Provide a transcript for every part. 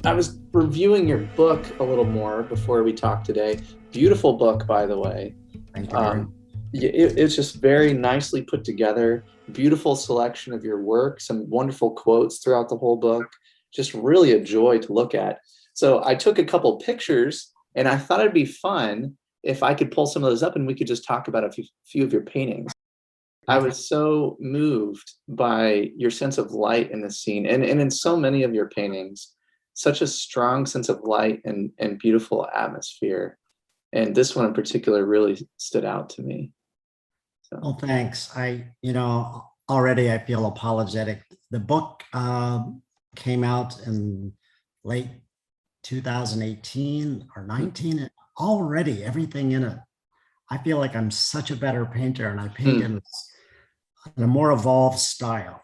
I was reviewing your book a little more before we talked today. Beautiful book, by the way. Thank you very much. Um, it's just very nicely put together. Beautiful selection of your work, some wonderful quotes throughout the whole book. Just really a joy to look at. So I took a couple pictures, and I thought it'd be fun if I could pull some of those up and we could just talk about a few of your paintings. I Okay. was so moved by your sense of light in the scene, and in so many of your paintings, such a strong sense of light and beautiful atmosphere. And this one in particular really stood out to me. So, Well, thanks. Already I feel apologetic. The book came out in late 2018 or 19. And already everything in it, I feel like I'm such a better painter and I paint mm, in a more evolved style.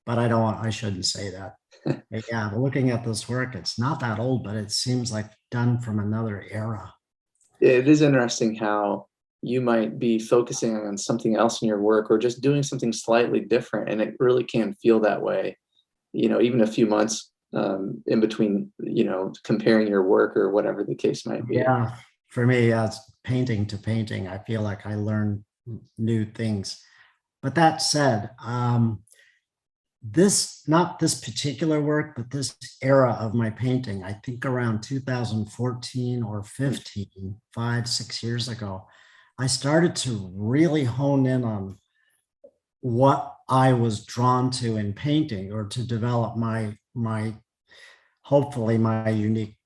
But I shouldn't say that. But yeah, looking at this work, it's not that old, but it seems like done from another era. it is interesting how you might be focusing on something else in your work or just doing something slightly different, and it really can feel that way. Even a few months in between, comparing your work or whatever the case might be. Yeah, for me, as painting to painting, I feel like I learn new things. But that said, not this particular work, but this era of my painting, I think around 2014 or 15, 5, 6 years ago, I started to really hone in on what I was drawn to in painting, or to develop my hopefully my unique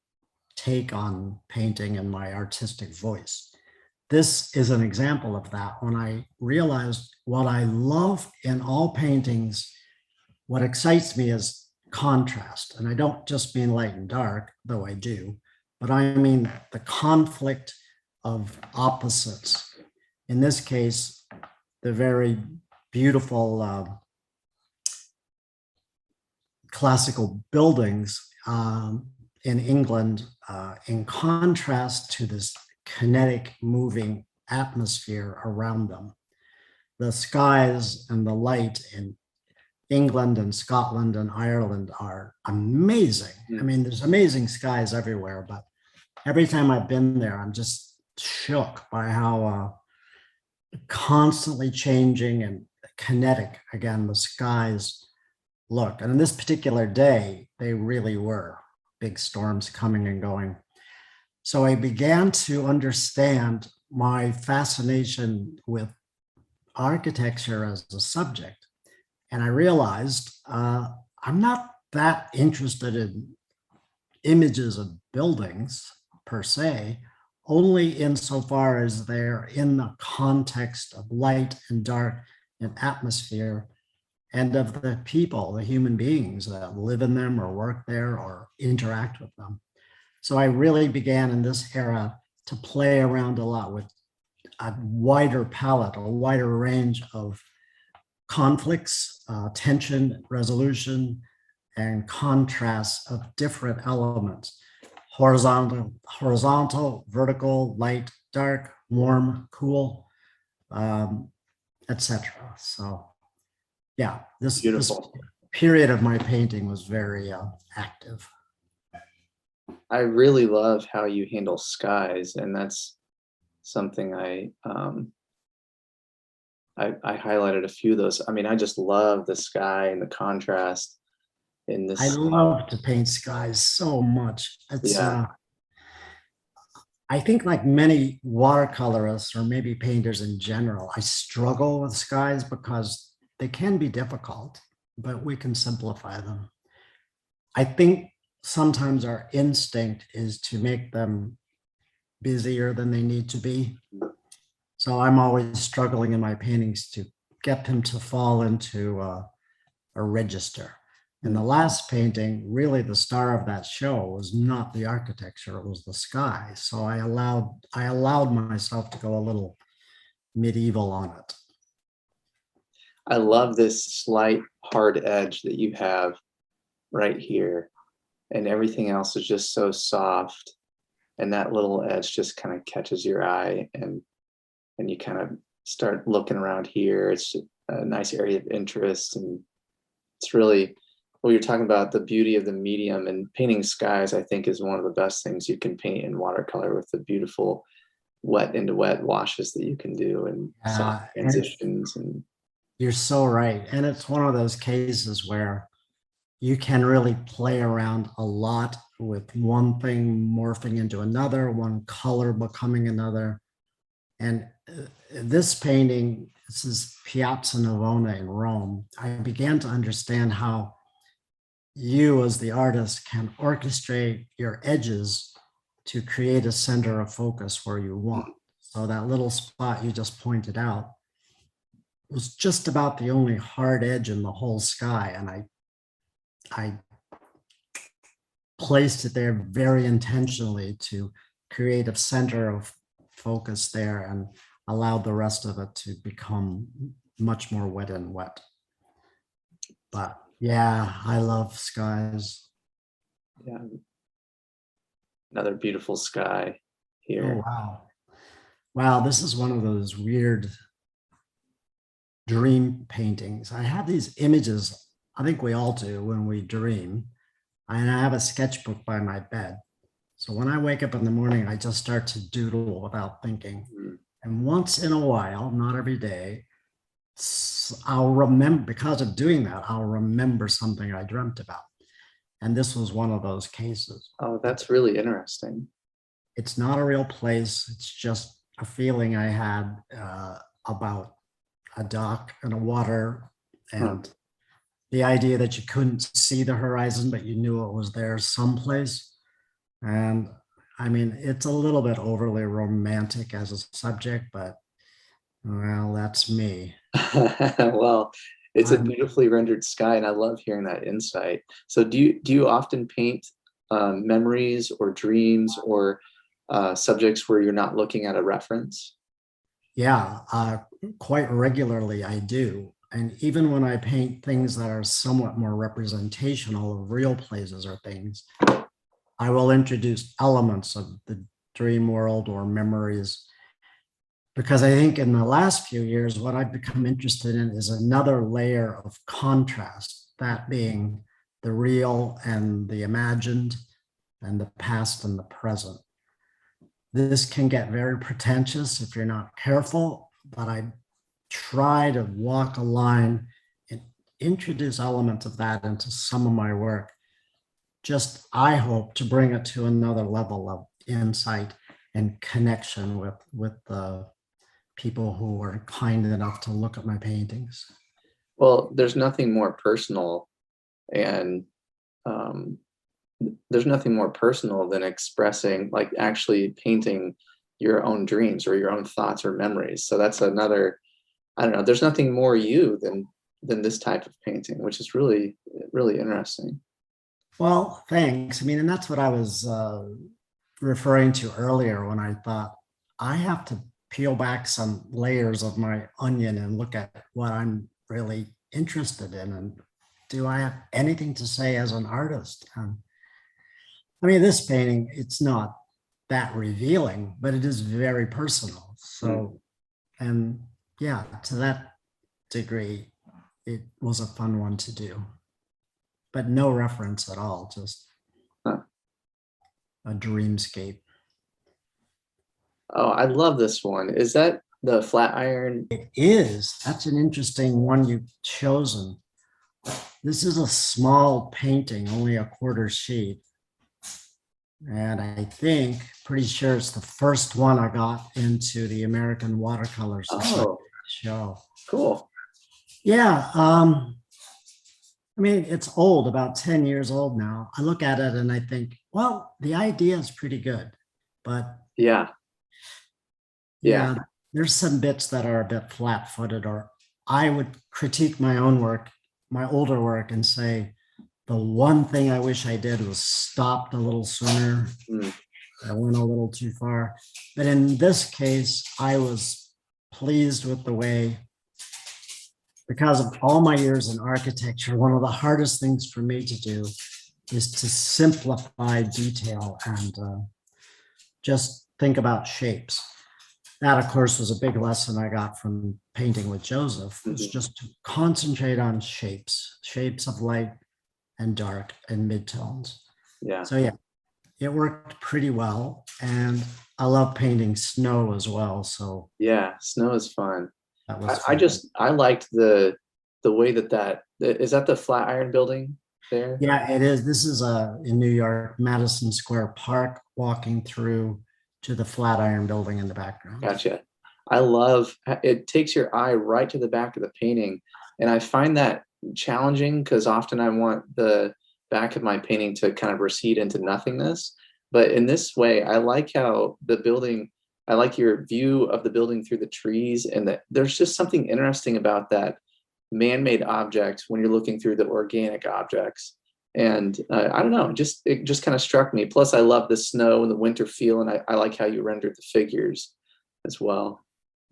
take on painting and my artistic voice. This is an example of that. When I realized what I love in all paintings, what excites me is contrast. And I don't just mean light and dark, though I do, but I mean the conflict of opposites. In this case, the very beautiful classical buildings in England, in contrast to this kinetic moving atmosphere around them. The skies and the light in England and Scotland and Ireland are amazing. I Mm. mean, there's amazing skies everywhere, but every time I've been there, I'm just shook by how constantly changing and kinetic, again, the skies look. And in this particular day, they really were big storms coming and going. So I began to understand my fascination with architecture as a subject. And I realized I'm not that interested in images of buildings per se, only insofar as they're in the context of light and dark and atmosphere, and of the people, the human beings that live in them or work there or interact with them. So I really began in this era to play around a lot with a wider palette, a wider range of conflicts, tension, resolution, and contrasts of different elements: horizontal, vertical, light, dark, warm, cool, etc. So yeah, this Beautiful. period of my painting was very active. I really love how you handle skies, and that's something I highlighted a few of those. I mean, I just love the sky and the contrast in I this. love to paint skies so much. It's Yeah, I think, like many watercolorists or maybe painters in general, I struggle with skies because they can be difficult, but we can simplify them. I think sometimes our instinct is to make them busier than they need to be. So I'm always struggling in my paintings to get them to fall into a register. In the last painting, really the star of that show was not the architecture, it was the sky. So I allowed myself to go a little medieval on it. I love this slight hard edge that you have right here, and everything else is just so soft. And that little edge just kind of catches your eye, and you kind of start looking around here. It's a nice area of interest, and it's really Well, you're talking about the beauty of the medium, and painting skies, I think, is one of the best things you can paint in watercolor, with the beautiful wet into wet washes that you can do, and soft And transitions. And you're so right. And it's one of those cases where you can really play around a lot with one thing morphing into another, one color becoming another. And this painting, this is Piazza Navona in Rome. I began to understand how you as the artist can orchestrate your edges to create a center of focus where you want. So that little spot you just pointed out was just about the only hard edge in the whole sky. And I placed it there very intentionally to create a center of focus there, and allowed the rest of it to become much more wet and wet. But yeah, I love skies. yeah, another beautiful sky Oh, here. wow. Wow, this is one of those weird dream paintings. I have these images, I think we all do when we dream, and I have a sketchbook by my bed. So when I wake up in the morning, I just start to doodle without thinking. Mm. And once in a while, not every day, I'll remember, because of doing that, I'll remember something I dreamt about. And this was one of those cases. Oh, that's really interesting. It's not a real place. It's just a feeling I had about a dock and a water, and the idea that you couldn't see the horizon, but you knew it was there someplace. And I mean, it's a little bit overly romantic as a subject, but well, that's me. Well, it's a I'm, beautifully rendered sky, and I love hearing that insight. So do you often paint memories or dreams, or subjects where you're not looking at a reference? yeah, quite regularly I do. And even when I paint things that are somewhat more representational of real places or things, I will introduce elements of the dream world or memories, because I think in the last few years, what I've become interested in is another layer of contrast, that being the real and the imagined, and the past and the present. This can get very pretentious if you're not careful, but I try to walk a line and introduce elements of that into some of my work. Just, I hope to bring it to another level of insight and connection with the people who are kind enough to look at my paintings. Well, there's nothing more personal, and um, there's nothing more personal than expressing, like actually painting your own dreams or your own thoughts or memories. So that's another, I don't know, there's nothing more you than this type of painting, which is really, really interesting. Well, thanks. I mean, and that's what I was referring to earlier when I thought I have to peel back some layers of my onion and look at what I'm really interested in. And do I have anything to say as an artist? I mean, this painting, it's not that revealing, but it is very personal. So, and yeah, to that degree, it was a fun one to do, but no reference at all, just Huh. a dreamscape. Oh, I love this one. Is that the flat iron? It is. That's an interesting one you've chosen. This is a small painting, only a quarter sheet. And I think, pretty sure it's the first one I got into the American Watercolor Society Oh, show. cool. Yeah. I mean, it's old, about 10 years old now. I look at it and I think, well, the idea is pretty good, but Yeah, yeah. yeah, there's some bits that are a bit flat-footed, or I would critique my own work, my older work, and say, the one thing I wish I did was stopped a little sooner. Mm. I went a little too far. But in this case, I was pleased with the way, because of all my years in architecture, one of the hardest things for me to do is to simplify detail and just think about shapes. That, of course, was a big lesson I got from painting with Joseph, was just to concentrate on shapes, shapes of light, and dark and midtones. Yeah. So yeah, it worked pretty well. And I love painting snow as well. So Yeah. Snow is fun. that I, was I fun. just, I liked the way is that the Flatiron building there? Yeah, it is. This is in New York, Madison Square Park, walking through to the Flatiron building in the background. Gotcha. I love it, takes your eye right to the back of the painting. And I find that challenging because often I want the back of my painting to kind of recede into nothingness. But in this way, I like how the building, I like your view of the building through the trees, and that there's just something interesting about that man-made object when you're looking through the organic objects. And I don't know, it just kind of struck me. Plus, I love the snow and the winter feel, and I like how you rendered the figures as well.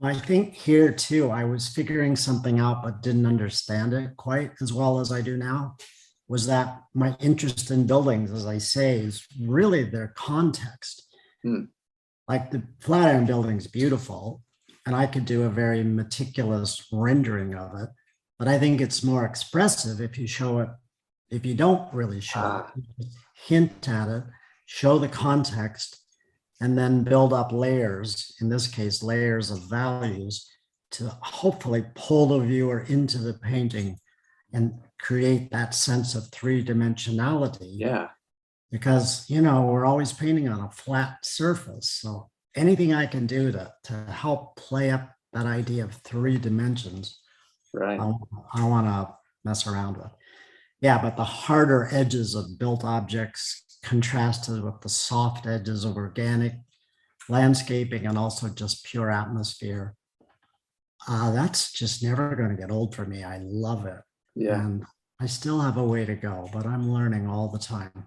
I think here too, I was figuring something out, but didn't understand it quite as well as I do now. Was that my interest in buildings, as I say, is really their context. Hmm. Like the Flatiron building is beautiful, and I could do a very meticulous rendering of it. But I think it's more expressive if you show it, if you don't really show it, you hint at it, show the context, and then build up layers, in this case, layers of values to hopefully pull the viewer into the painting and create that sense of three-dimensionality. Yeah. Because, you know, we're always painting on a flat surface. So anything I can do to help play up that idea of 3 dimensions, Right. I want to mess around with. Yeah, but the harder edges of built objects contrasted with the soft edges of organic landscaping and also just pure atmosphere. That's just never going to get old for me. I love it. Yeah. And I still have a way to go, but I'm learning all the time.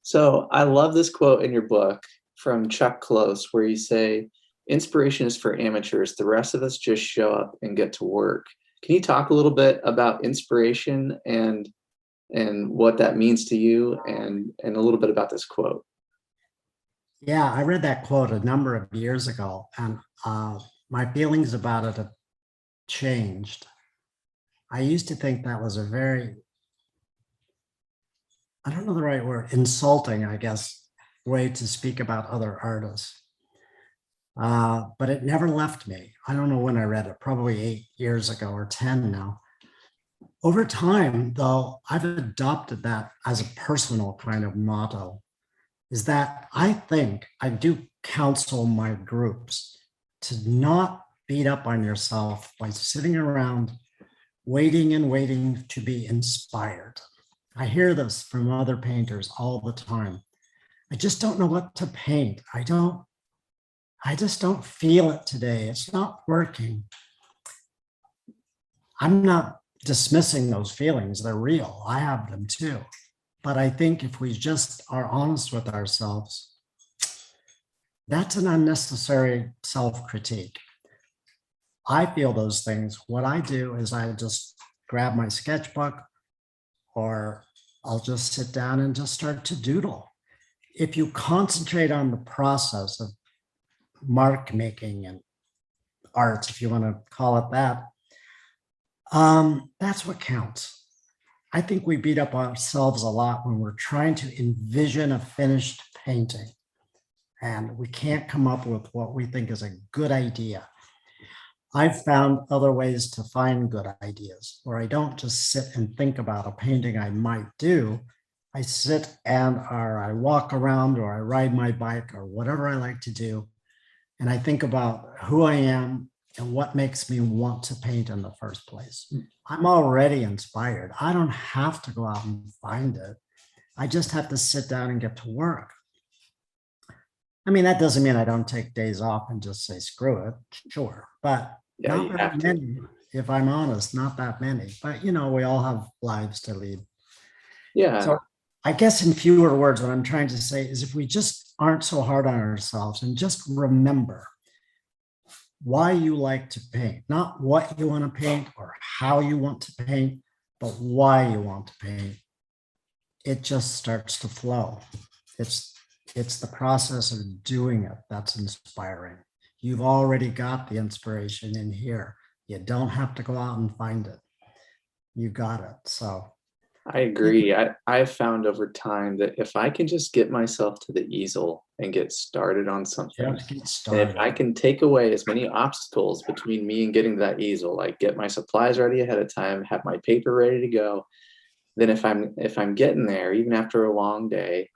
So I love this quote in your book from Chuck Close, where you say, "Inspiration is for amateurs. The rest of us just show up and get to work." Can you talk a little bit about inspiration and what that means to you, and a little bit about this quote? Yeah, I read that quote a number of years ago, and my feelings about it have changed. I used to think that was a very, I don't know the right word, insulting, I guess, way to speak about other artists. But it never left me. I don't know when I read it, probably 8 years ago or 10 now. Over time, though, I've adopted that as a personal kind of motto, is that I think I do counsel my groups to not beat up on yourself by sitting around waiting and waiting to be inspired. I hear this from other painters all the time. I just don't know what to paint. I just don't feel it today. It's not working. I'm not dismissing those feelings. They're real. I have them too. But I think if we just are honest with ourselves, that's an unnecessary self-critique. I feel those things. What I do is I just grab my sketchbook, or I'll just sit down and just start to doodle. If you concentrate on the process of mark making and art, if you want to call it that, that's what counts. I think we beat up ourselves a lot when we're trying to envision a finished painting and we can't come up with what we think is a good idea. I've found other ways to find good ideas where I don't just sit and think about a painting I might do. I sit and or I walk around or I ride my bike or whatever I like to do. And I think about who I am and what makes me want to paint in the first place. I'm already inspired. I don't have to go out and find it. I just have to sit down and get to work. I mean, that doesn't mean I don't take days off and just say, screw it. Sure. But Yeah, not you very have to. many, if I'm honest, not that many. But, you know, we all have lives to lead. Yeah. So I guess in fewer words, what I'm trying to say is if we just aren't so hard on ourselves and just remember why you like to paint, not what you want to paint or how you want to paint, but why you want to paint, it just starts to flow. It's the process of doing it that's inspiring. You've already got the inspiration in here. You don't have to go out and find it. You got it. So I agree. I've found over time that if I can just get myself to the easel and get started on something, Just get and if I started. can take away as many obstacles between me and getting to that easel, like get my supplies ready ahead of time, have my paper ready to go, then if I'm getting there, even after a long day,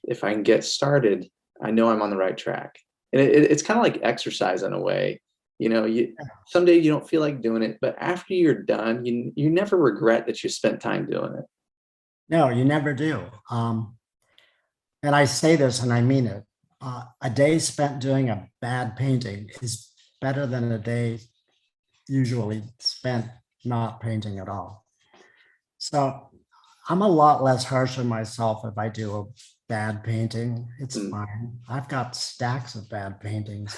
if I can get started, I know I'm on the right track. And it's kind of like exercise in a way. You someday you don't feel like doing it, but after you're done, you never regret that you spent time doing it. No, you never do. And I say this and I mean it. A day spent doing a bad painting is better than a day usually spent not painting at all. So I'm a lot less harsh on myself if I do a bad painting. It's Mm. fine. I've got stacks of bad paintings.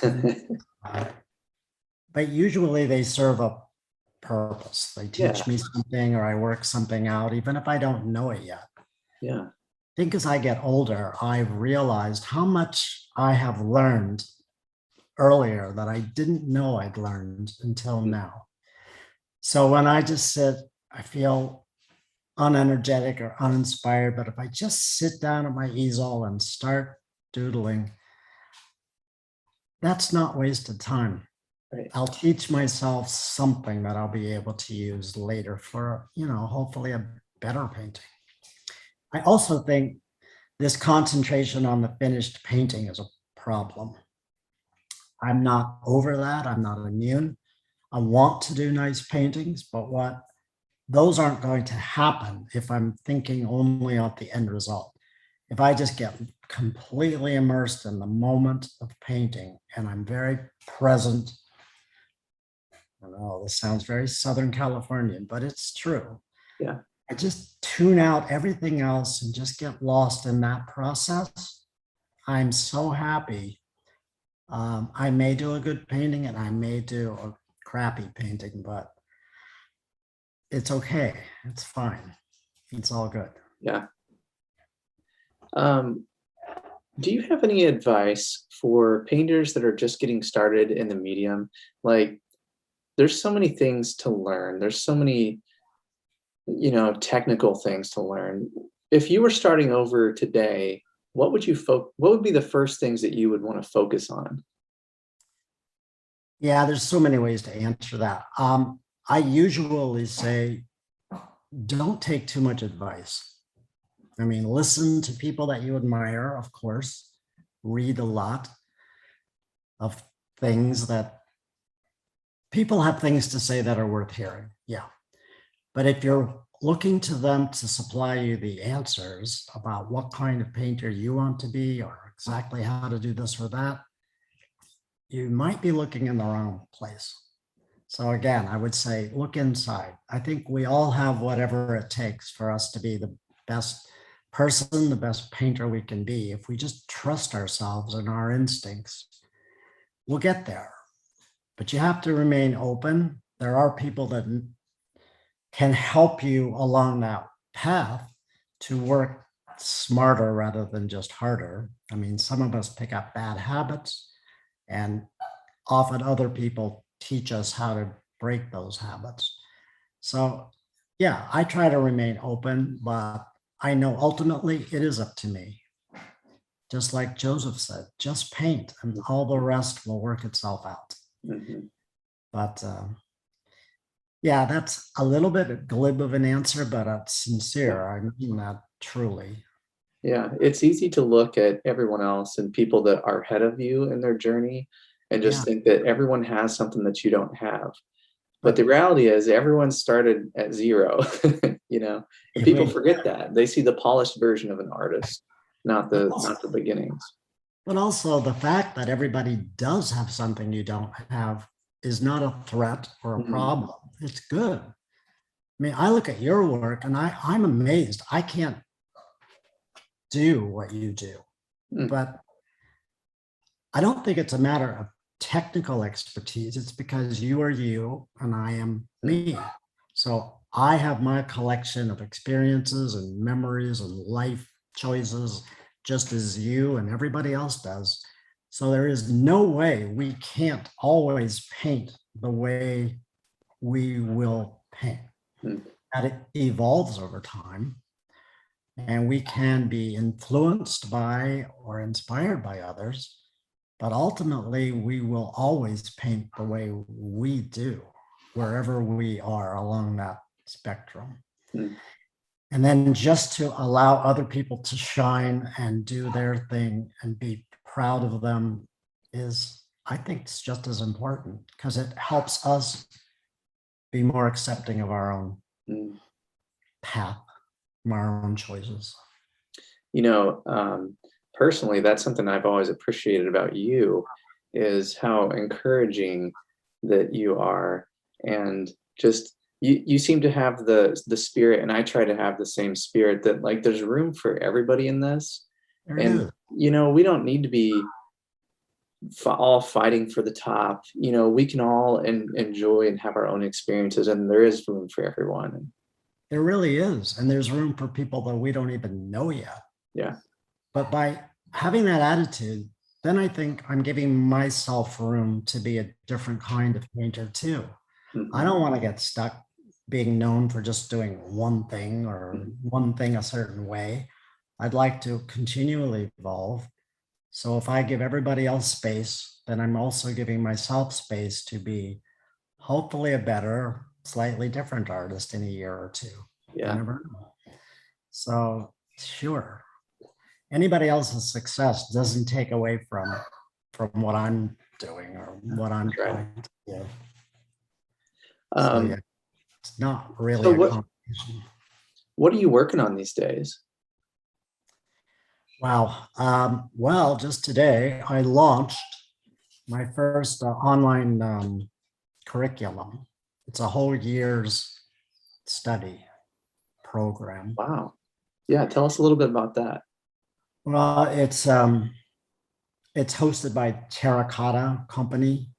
uh, but usually they serve a purpose. They Yeah, teach me something or I work something out, even if I don't know it yet. yeah, I think as I get older, I've realized how much I have learned earlier that I didn't know I'd learned until mm, now. So when I just sit, I feel unenergetic or uninspired, but if I just sit down at my easel and start doodling, that's not wasted time. right. I'll teach myself something that I'll be able to use later for, hopefully a better painting. I also think this concentration on the finished painting is a problem. I'm not over that. I'm not immune. I want to do nice paintings, but those aren't going to happen if I'm thinking only on the end result. If I just get completely immersed in the moment of painting and I'm very present, I know this sounds very Southern Californian, but it's true. Yeah, I just tune out everything else and just get lost in that process. I'm so happy. I may do a good painting and I may do a crappy painting, but it's okay. It's fine. It's all good. yeah. Um, do you have any advice for painters that are just getting started in the medium? Like, there's so many things to learn. There's so many, technical things to learn. If you were starting over today, what would be the first things that you would want to focus on? Yeah, there's so many ways to answer that. I usually say, don't take too much advice. I mean, listen to people that you admire, of course, read a lot of things that people have things to say that are worth hearing. Yeah. But if you're looking to them to supply you the answers about what kind of painter you want to be or exactly how to do this or that, you might be looking in the wrong place. So again, I would say look inside. I think we all have whatever it takes for us to be the best person, the best painter we can be. If we just trust ourselves and our instincts, we'll get there. But you have to remain open. There are people that can help you along that path to work smarter rather than just harder. I mean, some of us pick up bad habits, and often other people teach us how to break those habits. So, yeah, I try to remain open, but I know ultimately it is up to me. Just like Joseph said, just paint and all the rest will work itself out. Mhm. But yeah, that's a little bit glib of an answer, but it's Yeah. sincere. I mean that truly. Yeah, it's easy to look at everyone else and people that are ahead of you in their journey and Yeah, just think that everyone has something that you don't have. But the but reality is everyone started at 0, and people wait, forget that. They see the polished version of an artist, not but the beginnings. also the fact that everybody does have something you don't have is not a threat or a Mhm. problem. It's good. I mean, I look at your work and I'm amazed. I can't do what you do, Mm, but I don't think it's a matter of technical expertise. It's because you are you and I am mm. me. So I have my collection of experiences and memories and life choices, just as you and everybody else does. So there is no way we can't always paint the way we will paint. Mm. that it evolves over time, and we can be influenced by or inspired by others, but ultimately we will always paint the way we do, wherever we are along that spectrum. Mm. And then just to allow other people to shine and do their thing and be proud of them is, I think it's just as important, because it helps us be more accepting of our own Mm. path, our own choices. You know, personally, that's something I've always appreciated about you is how encouraging that you are, and just you seem to have the spirit, and I try to have the same spirit that like there's room for everybody in this, There it and is. we don't need to be all fighting for the top. We can all enjoy and have our own experiences, and there is room for everyone. And There really is. And there's room for people that we don't even know yet. yeah. But by having that attitude, then I think I'm giving myself room to be a different kind of painter too. I Mhm. don't want to get stuck being known for just doing one thing or Mhm. one thing a certain way. I'd like to continually evolve. So if I give everybody else space, then I'm also giving myself space to be hopefully a better, slightly different artist in a year or two. You Yeah. never know. So sure, anybody else's success doesn't take away from what I'm doing or what I'm That's right. trying to do. So Um, yeah, it's not really so a what competition. what are you working on these days? Wow. Well, just today I launched my first online curriculum. It's a whole year's study program. Wow. Yeah, tell us a little bit about that. Well, it's hosted by Terracotta Company,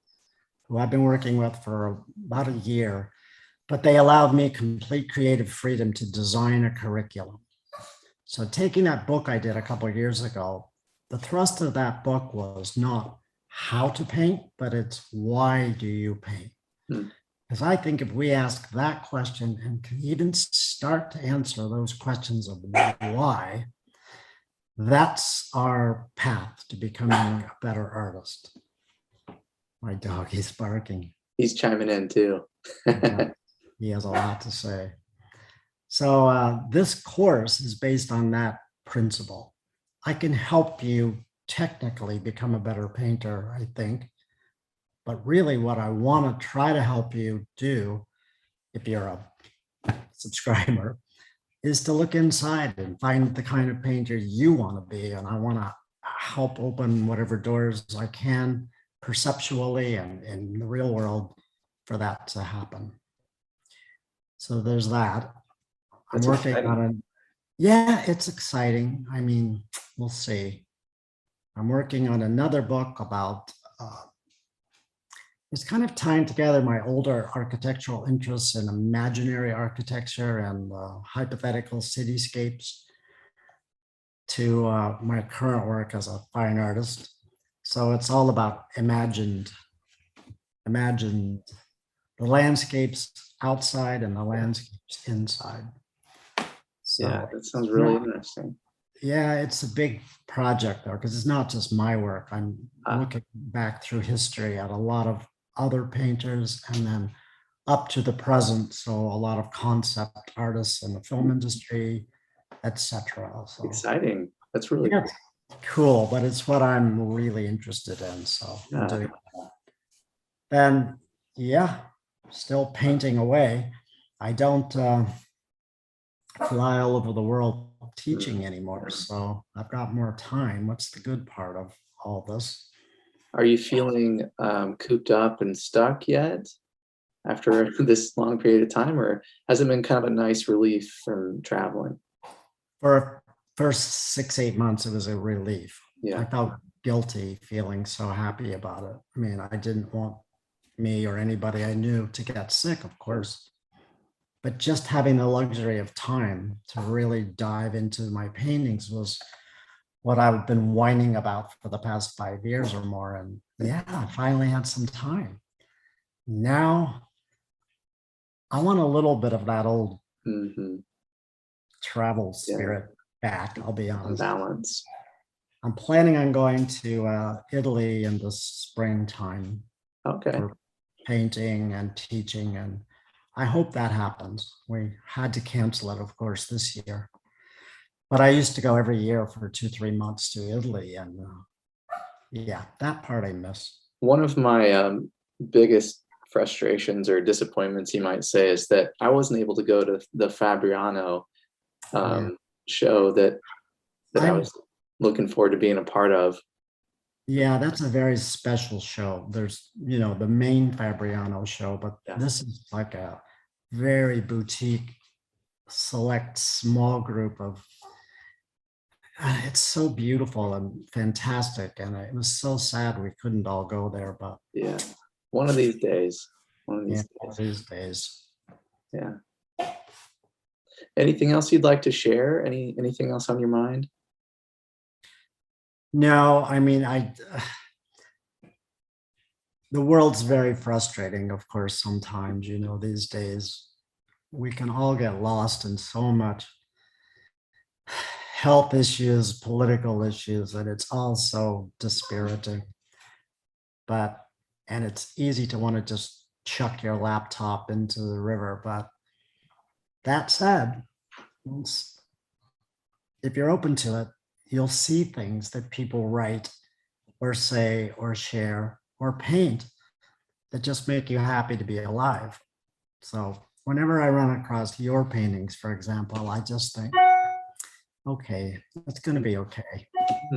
who I've been working with for about a year, but they allowed me complete creative freedom to design a curriculum. So taking that book I did a couple of years ago, the thrust of that book was not how to paint, but it's why do you paint? Hmm. Because I think if we ask that question and can even start to answer those questions of why, that's our path to becoming a better artist. My dog is barking. He's chiming in too. Yeah, he has a lot to say. So this course is based on that principle. I can help you technically become a better painter, I think. But really what I want to try to help you do, if you're a subscriber, is to look inside and find the kind of painter you want to be. And I want to help open whatever doors I can perceptually and in the real world for that to happen. So there's that. I'm That's working on exciting. a, yeah, it's exciting. I mean, we'll see. I'm working on another book about, it's kind of tying together my older architectural interests in imaginary architecture and hypothetical cityscapes to my current work as a fine artist. So it's all about imagined the landscapes outside and the landscapes inside. Yeah, So that sounds it's really not, interesting. yeah, it's a big project though, because it's not just my work. I'm Ah, looking back through history at a lot of other painters and then up to the present. So a lot of concept artists in the film industry, etc. So exciting. That's really yeah, cool. it's cool, but it's what I'm really interested in. So I'm Yeah. doing that. Then, yeah, still painting away. I don't fly all over the world Mm. teaching anymore. So I've got more time. What's the good part of all this? Are you feeling cooped up and stuck yet after this long period of time, or has it been kind of a nice relief from traveling? For first 6, 8 months, it was a relief. I Yeah. felt guilty feeling so happy about it. I mean, I didn't want me or anybody I knew to get sick, of course. But just having the luxury of time to really dive into my paintings was what I've been whining about for the past 5 years or more. And yeah, I finally had some time. Now I want a little bit of that old Hmm. travel Yeah, spirit back, I'll be honest. balance. I'm planning on going to Italy in the springtime Okay. for painting and teaching, and I hope that happens. We had to cancel it, of course, this year. But I used to go every year for 2, 3 months to Italy, and yeah, that part I miss. One of my biggest frustrations or disappointments, you might say, is that I wasn't able to go to the Fabriano Yeah. show that I I'm was looking forward to being a part of. Yeah, that's a very special show. There's, the main Fabriano show, but Yeah. this is like a very boutique, select, small group of. It's so beautiful and fantastic, and it was so sad we couldn't all go there, but Yeah. One of these days. One of yeah, these one of days. these days. Yeah. Anything else you'd like to share? Anything else on your mind? No, I mean, the world's very frustrating, of course, sometimes, these days. We can all get lost in so much health issues, political issues, and it's all so dispiriting. And it's easy to want to just chuck your laptop into the river. But that said, if you're open to it, you'll see things that people write or say or share or paint that just make you happy to be alive. So whenever I run across your paintings, for example, I just think, okay, it's going to be okay.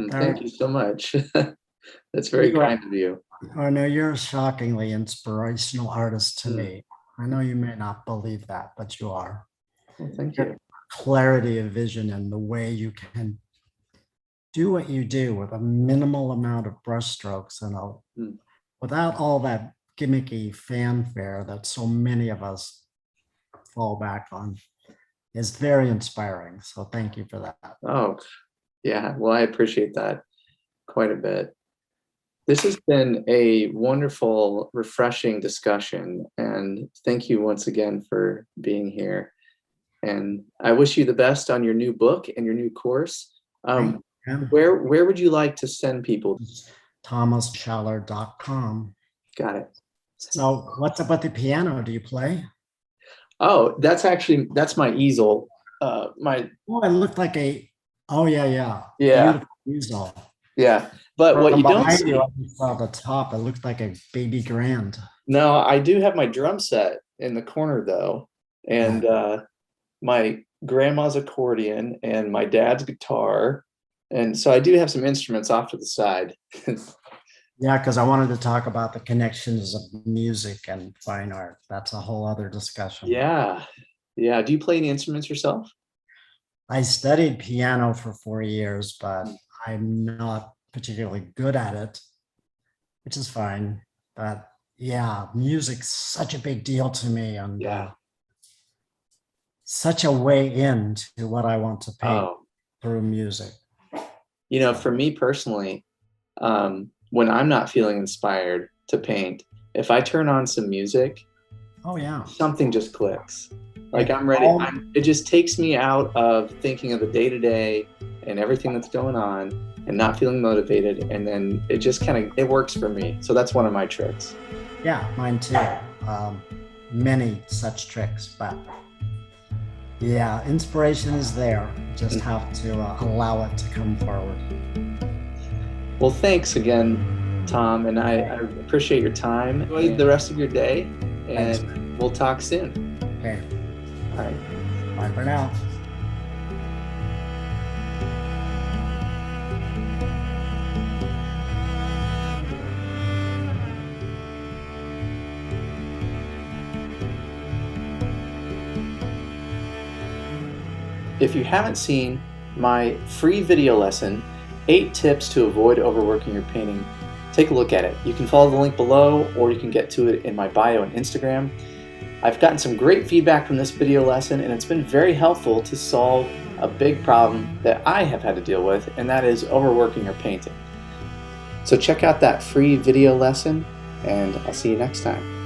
Thank you so much. That's very kind of you. Oh no, you're a shockingly inspirational artist to me. I know you may not believe that, but you are. Well, thank you. Clarity of vision and the way you can do what you do with a minimal amount of brushstrokes and without all that gimmicky fanfare that so many of us fall back on is very inspiring. So thank you for that. Oh, yeah. Well, I appreciate that quite a bit. This has been a wonderful, refreshing discussion, and thank you once again for being here. And I wish you the best on your new book and your new course. Where would you like to send people? ThomasSchaller.com. Got it. So what's up with the piano? Do you play? Oh, that's my easel. Oh, it looked like oh yeah. Yeah. Beautiful easel. Yeah. But what you don't see, I saw the top, it looked like a baby grand. No, I do have my drum set in the corner though. And my grandma's accordion and my dad's guitar. And so I do have some instruments off to the side. Yeah, because I wanted to talk about the connections of music and fine art. That's a whole other discussion. Yeah. Yeah. Do you play any instruments yourself? I studied piano for 4 years, but I'm not particularly good at it, which is fine. But yeah, music's such a big deal to me, and such a way into what I want to paint through music. For me personally, when I'm not feeling inspired to paint, if I turn on some music, something just clicks. Like I'm ready. It just takes me out of thinking of the day-to-day and everything that's going on and not feeling motivated. And then it just it works for me. So that's one of my tricks. Yeah, mine too. Many such tricks, but yeah, inspiration is there. Just have to allow it to come forward. Well, thanks again, Tom, and I appreciate your time. Enjoy the rest of your day, and we'll talk soon. Okay. All right. Bye for now. If you haven't seen my free video lesson, 8 tips to avoid overworking your painting, take a look at it. You can follow the link below, or you can get to it in my bio on Instagram. I've gotten some great feedback from this video lesson, and it's been very helpful to solve a big problem that I have had to deal with, and that is overworking your painting. So check out that free video lesson, and I'll see you next time.